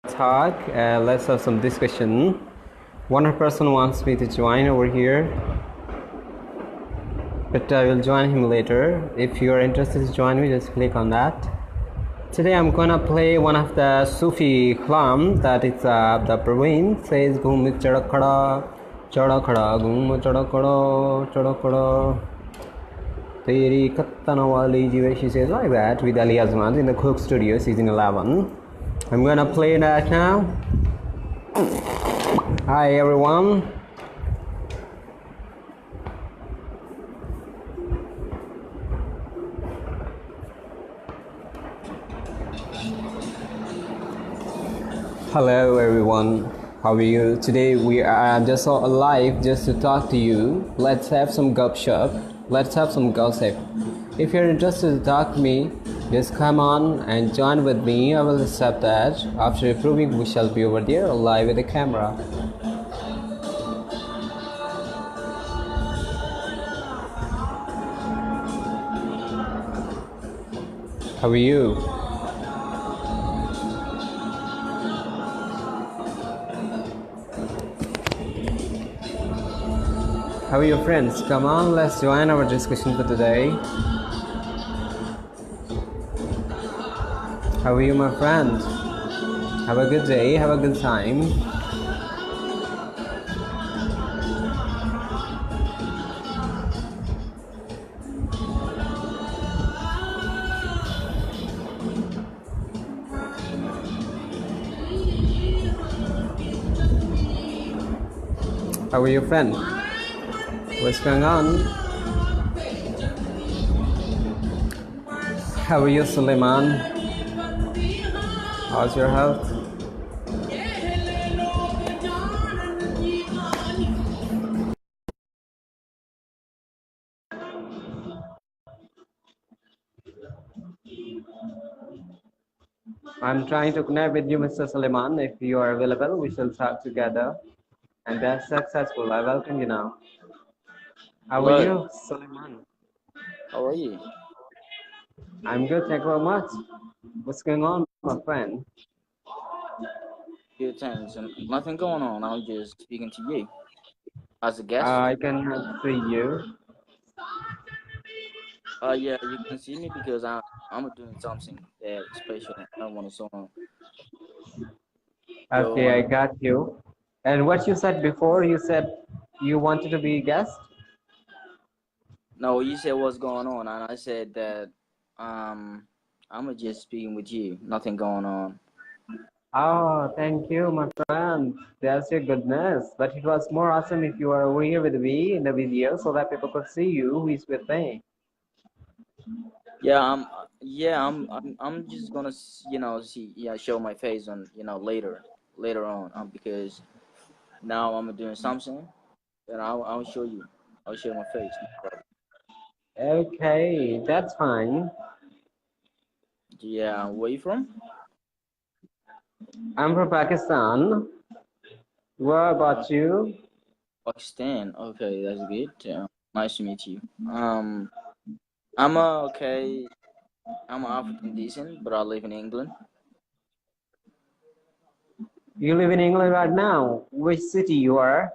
talk. Let's have some discussion. One person wants me to join over here, but I will join him later. If you are interested to join me, just click on that. Today I'm gonna play one of the Sufi kalam that is the Praveen says Ghum Chada Khada Ghum Chada Khada Teri Kattana Wali Jive. She says like that with Ali Azman in the Cook Studio season 11. I'm gonna play that now. Hi everyone. Hello everyone. How are you? Today we are just alive just to talk to you. Let's have some gupshup. Let's have some gossip. If you're interested to talk to me, just come on and join with me. I will accept that. After approving, we shall be over there live with the camera. How are you? How are your friends? Come on, let's join our discussion for today. How are you, my friend? Have a good day, have a good time. How are your friend? What's going on? How are you, Suleiman? How's your health? I'm trying to connect with you, Mr. Suleiman. If you are available, we shall talk together. And that's successful. I welcome you now. How are Hello, you, Suleiman? how are you? I'm good, thank you very much. What's going on, my friend? Good, thanks. And nothing going on. I'm just speaking to you as a guest. I cannot see you. Yeah, you can see me because I'm doing something special. I want to song. So Okay, I got you. And what you said before, you said you wanted to be a guest? no, you said what's going on, and I said that I'm just speaking with you. Nothing going on. Oh, thank you, my friend. That's your goodness. But it was more awesome if you were over here with me in the video so that people could see you who is with me. Yeah, I'm just gonna see show my face on later on because now I'm doing something and I'll show you. I'll show my face. No problem. Okay, that's fine. Yeah, where you from? I'm from Pakistan. What about you? Pakistan. Okay, that's good. Nice to meet you. I'm okay. I'm African descent, but I live in England. You live in England right now. Which city you are?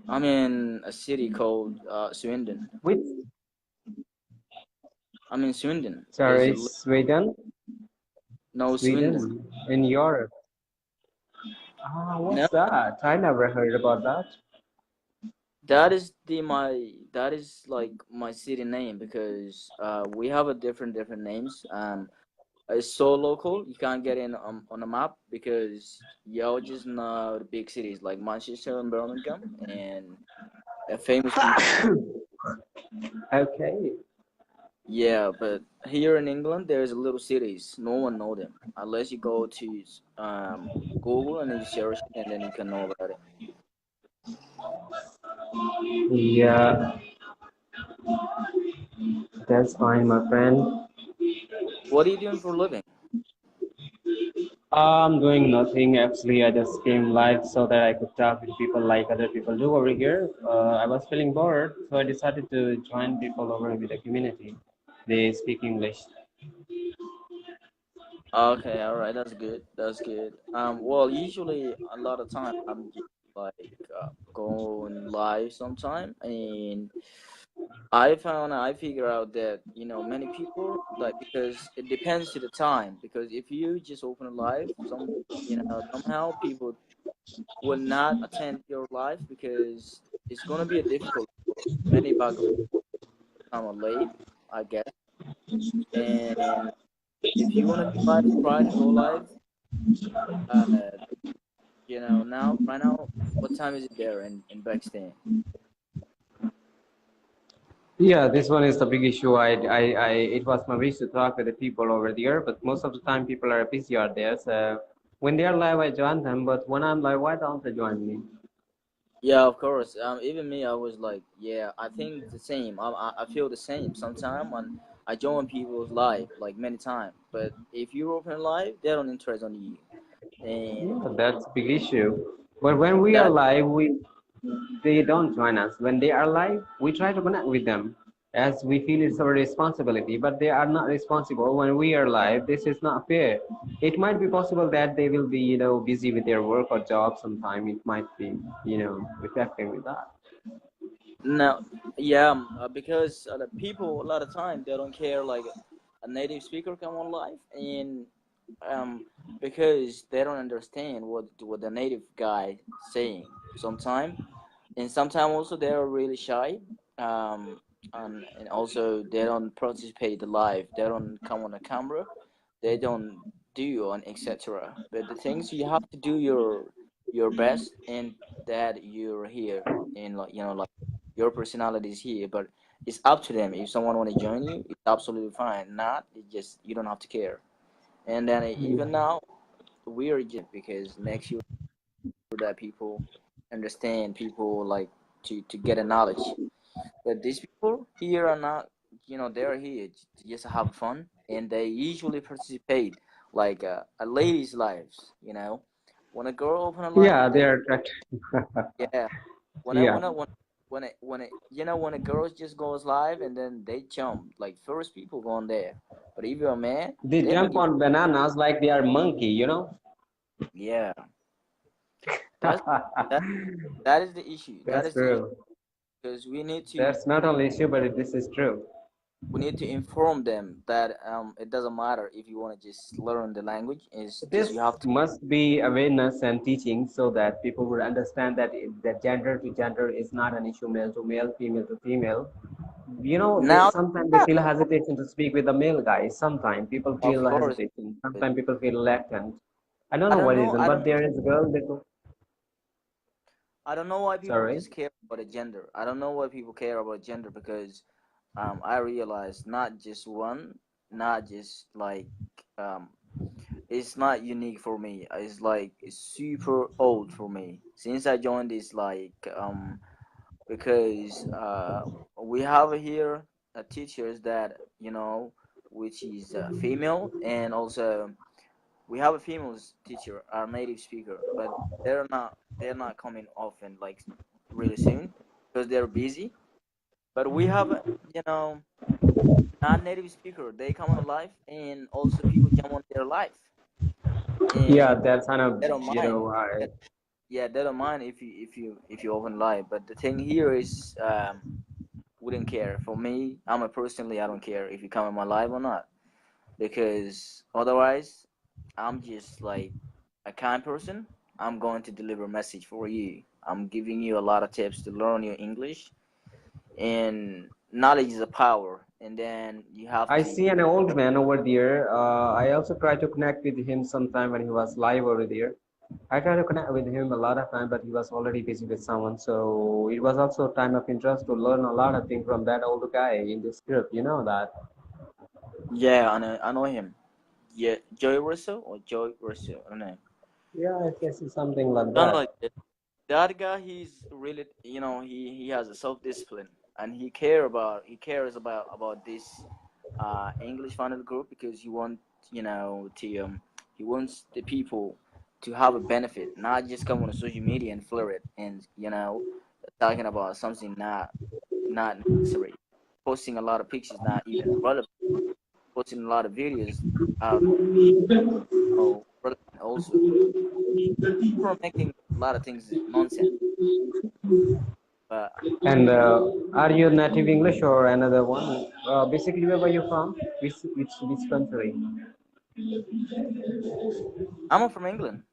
I'm in a city called Swindon. Which? I'm in Swindon. Is Sorry, it Sweden? no Swindon? Sweden in Europe. Ah, No, what's that? I never heard about that. that is like my city name because we have a different names. It's so local you can't get in on a map because y'all just know the big cities like Manchester and Birmingham and famous people. Okay. Yeah, but here in England, there's little cities. No one know them unless you go to Google and you search it, and then you can know about it. Yeah, that's fine, my friend. What are you doing for a living? I'm doing nothing actually. I just came live so that I could talk with people like other people do over here. I was feeling bored, so I decided to join people over with the community. They speak English. Okay, all right, that's good. That's good. Well, usually a lot of time I'm just like going live sometime, and I figure out that many people like because it depends to the time. Because if you just open a live, somehow people will not attend your live because it's gonna be a difficult for many background come late, I guess. And if you wanna be live, try to go live. Uh, now right now, what time is it there in Pakistan? Yeah, this one is the big issue. It was my wish to talk with the people over there, but most of the time people are busy out there. So when they are live, I join them. But when I'm live, why don't they join me? Yeah, of course. Even me, I was like, yeah, I think the same. I feel the same. Sometimes when I join people's live, like many times, but if you open live, they don't interest on you, and Yeah, that's a big issue. But when we are that live, we they don't join us. When they are live, we try to connect with them as we feel it's our responsibility. But they are not responsible when we are live. This is not fair. It might be possible that they will be, busy with their work or job sometime. It might be, affecting with that. now, yeah, because the people a lot of time they don't care like a native speaker come on live, and um, because they don't understand what the native guy saying sometimes. And sometimes also they're really shy, um and also they don't participate live, they don't come on the camera, they don't do on etc. But the things you have to do your best, and that you're here, and like like your personality is here. But it's up to them. If someone want to join you, it's absolutely fine. Not, it just you don't have to care. And then even now we are just because make sure that people understand, people like to get a knowledge. But these people here are not, they're here to just have fun, and they usually participate like a ladies' lives. When a girl open a live, Yeah, they they are attracted. yeah. When I Yeah, when I when it when a girl just goes live and then they jump like first people going there. But if you're a man, they they don't jump give. on bananas like they are monkey. Yeah, that's that that is the issue. That That's is the issue true. because That's not only issue, but this is true. we need to inform them that it doesn't matter if you want to just learn the language. It's just you This have to. must be awareness and teaching so that people would understand that gender to gender is not an issue, male to male, female to female. They Now, sometimes they yeah, feel hesitation to speak with the male guys. Sometimes people of feel course. hesitation. But Sometimes people feel reluctant. I don't I know don't what know. reason, I but don't. there is a girl. They go, I don't know why people sorry. just care about the gender. I don't know why people care about gender because I realize not just one, not just like um, it's not unique for me. It's like it's super old for me since I joined this because we have here teachers that which is female, and also we have a female teacher, our native speaker, but they're not coming often, like really soon, because they're busy. But we have you know non-native speaker, they come on live, and also people jump on their live, Yeah, and that's kind of they don't mind. Yeah, they don't mind if you open live. But the thing here is wouldn't care. For me, I'm a personally, I don't care if you come in my live or not, because otherwise, I'm just like a kind person. I'm going to deliver a message for you. I'm giving you a lot of tips to learn your English, and knowledge is a power. And then you have I to. see an old man over there. I also try to connect with him sometime when he was live over there. I tried to connect with him a lot of time, but he was already busy with someone. So it was also a time of interest to learn a lot of things from that old guy in this group. You know that? Yeah, I know him. Yeah, Joey Russo or Joey Russo. I don't know. Yeah, I guess it's something like Not that. like that. That guy, he's really, he has a self discipline, and he cares about this English final group because he wants the people to have a benefit, not just come on social media and flirt it, and talking about something not necessary, posting a lot of pictures not even relevant, posting a lot of videos out also for making a lot of things nonsense. But And are you native English or another one? Basically, where were you from? Which country? I'm from England.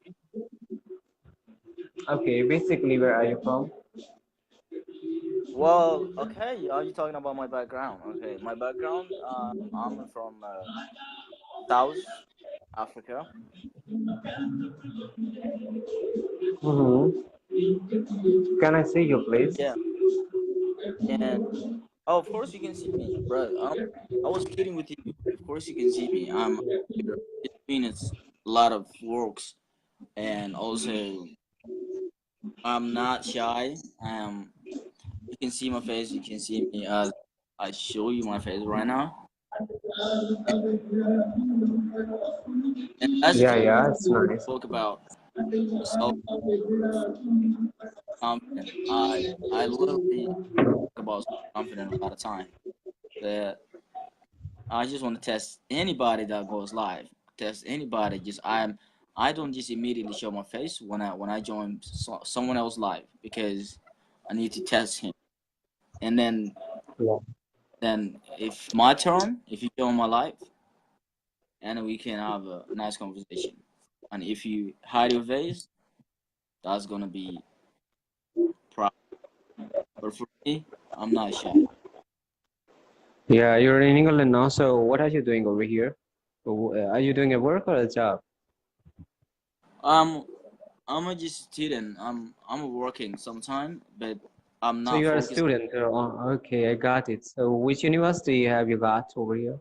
Okay, basically, where are you from? Well, okay, are you talking about my background? Okay, my background, I'm from South Africa. Mm-hmm. Can I see you, please? Yeah, and oh, of course you can see me, bro. I was kidding with you. Of course you can see me. I'm here. It's been a lot of works, and also I'm not shy. You can see my face. You can see me as I show you my face right now, and that's Yeah, just yeah, it's nice. talk about self confidence. I literally talk about confidence a lot of time. That I just want to test anybody that goes live. Test anybody. I don't just immediately show my face when I join someone else live because I need to test him. And Yeah. then if my turn, if you join my live, and we can have a nice conversation. And if you hide your face, that's gonna be problem. But for me, I'm not shy. Yeah, you're in England now. So, what are you doing over here? Are you doing a work or a job? Um, I'm a just student. I'm working sometime, but I'm So not you are a focused. student. Okay, I got it. So, which university have you got over here?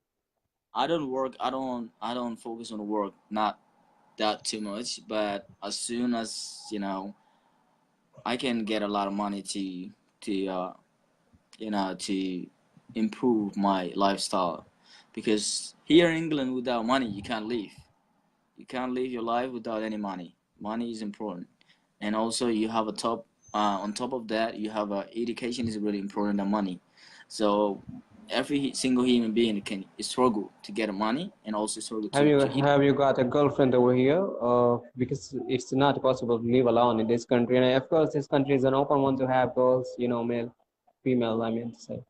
I don't work. I don't focus on work. Not that too much. But as soon as I can get a lot of money to to improve my lifestyle, because here in England, without money, you can't live. You can't live your life without any money. Money is important, and also you have a top. On top of that, you have education is really important than money. So every single human being can struggle to get money and also struggle to eat. Have you got a girlfriend over here? Because it's not possible to live alone in this country, and of course, this country is an open one to have girls, male, female. I mean to say.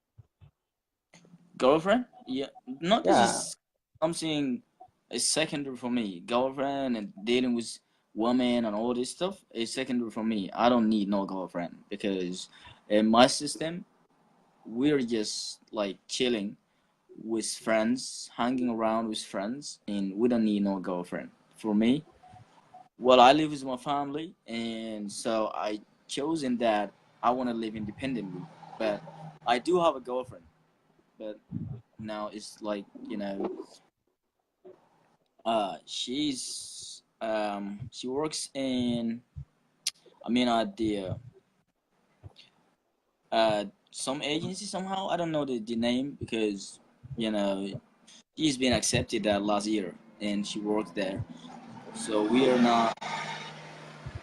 Girlfriend? Yeah, not this Yeah. is something is secondary for me. Girlfriend and dating with women and all this stuff is secondary for me. I don't need no girlfriend because in my system we're just like chilling with friends, hanging around with friends, and we don't need no girlfriend. For me, well, I live with my family, and so I chosen that I want to live independently. But I do have a girlfriend, but now it's like she works in the some agency somehow. I don't know the name because you know she's been accepted that last year and she works there. So we are not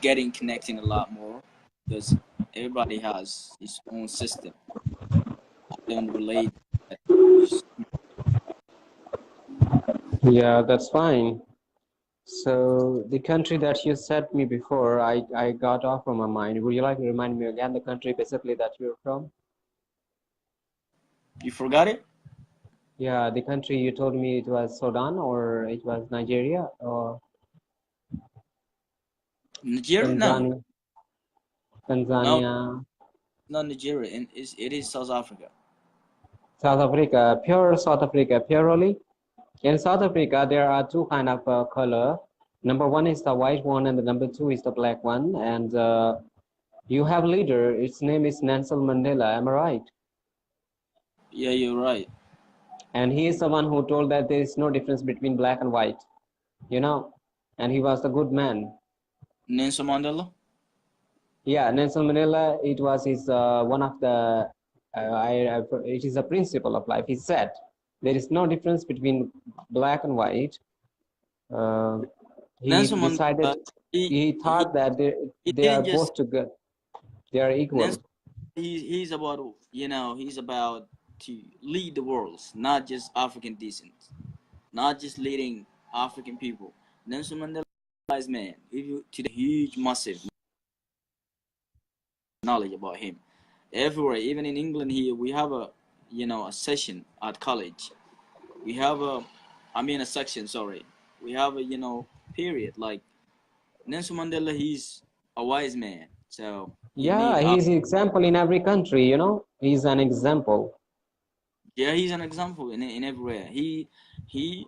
getting connecting a lot more because everybody has his own system. I don't relate that with Yeah, that's fine. So the country that you said me before, I got off from my mind. Would you like to remind me again the country basically that you're from? you forgot it? Yeah, the country you told me it was Sudan or it was Nigeria or Nigeria? No, Tanzania. no, Tanzania, not Nigeria. And it is South Africa. South Africa, pure South Africa, purely. In South Africa, there are two kind of color. Number one is the white one, and the number two is the black one. And you have leader. Its name is Nelson Mandela. Am I right? Yeah, you're right. And he is the one who told that there is no difference between black and white. You know, and he was the good man. Nelson Mandela. Yeah, Nelson Mandela. It was his one of the. It is a principle of life. He said there is no difference between black and white. Uh, he Nelson decided. Mandela. He He he thought that he they are didn't just both together. They are Nelson. equal. He's about he's about to lead the world, not just African descent. not just leading African people. Nelson Mandela is man. If you to the huge, massive knowledge about him everywhere, even in England here, we have a session at college. We have a section. Sorry, we have a period like Nelson Mandela. He's a wise man, so he Yeah, need. he's an example in every country, you know? He's an example. Yeah, he's an example in everywhere. He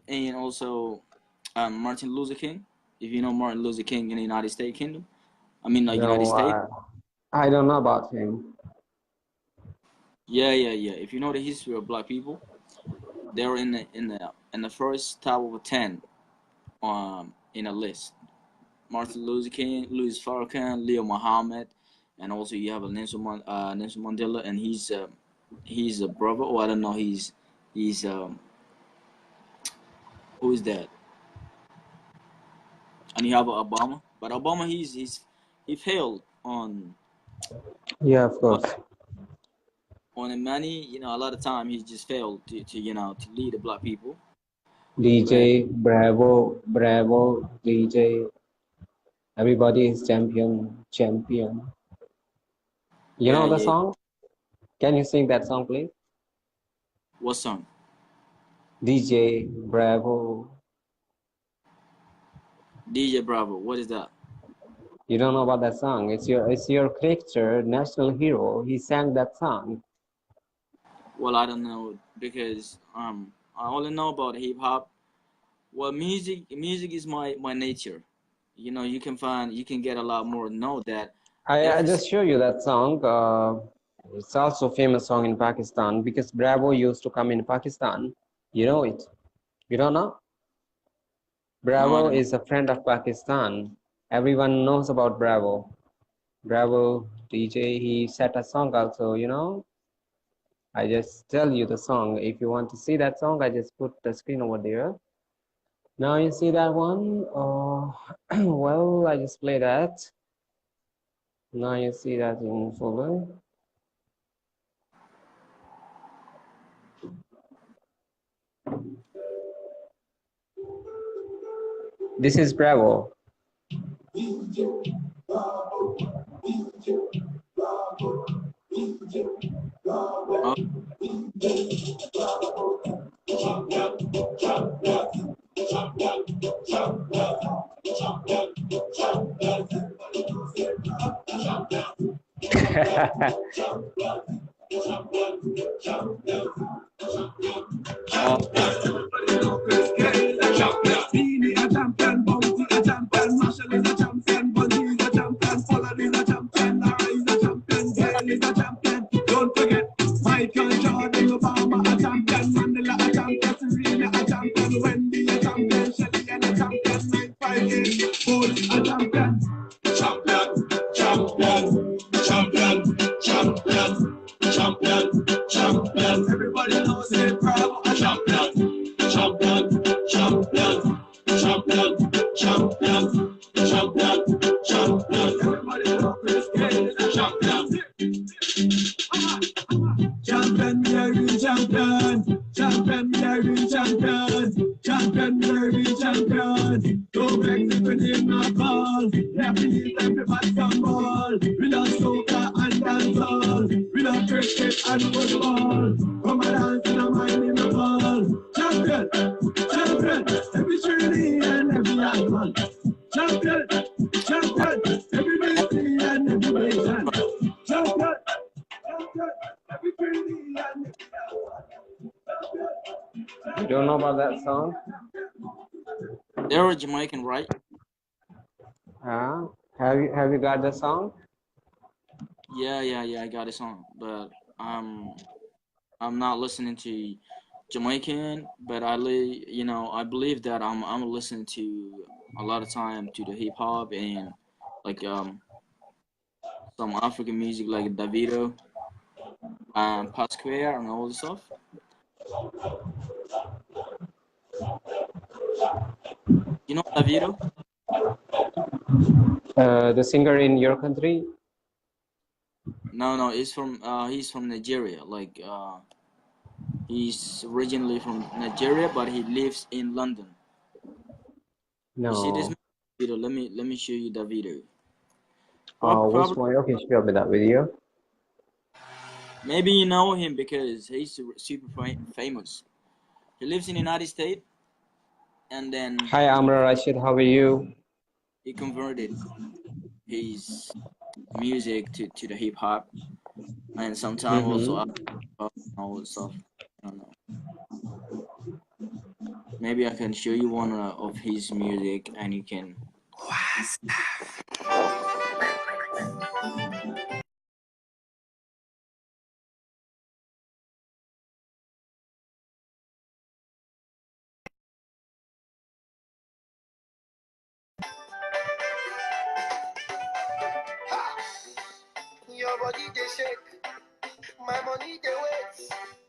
and also Martin Luther King. If you know Martin Luther King in the United States Kingdom, I mean like United No, States. I don't know about him. Yeah, yeah, yeah. If you know the history of Black people, they're in the first top of 10 in a list. Martin Luther King, Louis Farrakhan, Leo Muhammad, and also you have a Nelson Mandela, and he's a brother. Oh, I don't know. He's who is that? And you have Obama, but Obama he failed Yeah, of on course. on a many a lot of time he just failed to lead the Black people. But DJ, Bravo, Bravo, DJ. Everybody is champion, champion. You yeah, know the yeah. song? Can you sing that song, please? What song? DJ, Bravo. DJ Bravo. What is that? You don't know about that song? It's your character, national hero. He sang that song. Well, I don't know because I only know about hip hop. Well, music is my nature. You can get a lot more. Know that I every just show you that song. It's also a famous song in Pakistan because Bravo used to come in Pakistan. You know it. You don't know? no, I Bravo don't know. is a friend of Pakistan. Everyone knows about Bravo. Bravo DJ, he set a song also, you know. I just tell you the song. If you want to see that song, I just put the screen over there. Now you see that one? Well, I just play that. Now you see that in folder. This is Bravo. Oh, uh, You don't know about that song? they're Jamaican, right? Huh? Have you got the song? Yeah, yeah, yeah. I got a song, but I'm not listening to Jamaican, but I believe that I'm listening to a lot of time to the hip hop and like some African music like Davido and Pasquare and all this stuff. You know Davido? The singer in your country? No, no, he's from Nigeria. Like He's originally from Nigeria, but he lives in London. You see this No. video? Let me show you the video. Which Probably one? Okay, share me that video. maybe you know him because he's super famous. He lives in the United States, and then Hi, Amra Rashid. How are you? he converted his music to the hip hop, and sometimes also Mm-hmm. all stuff. I don't know. Maybe I can show you one of his music, and you can. Your body they shake, my money they wait.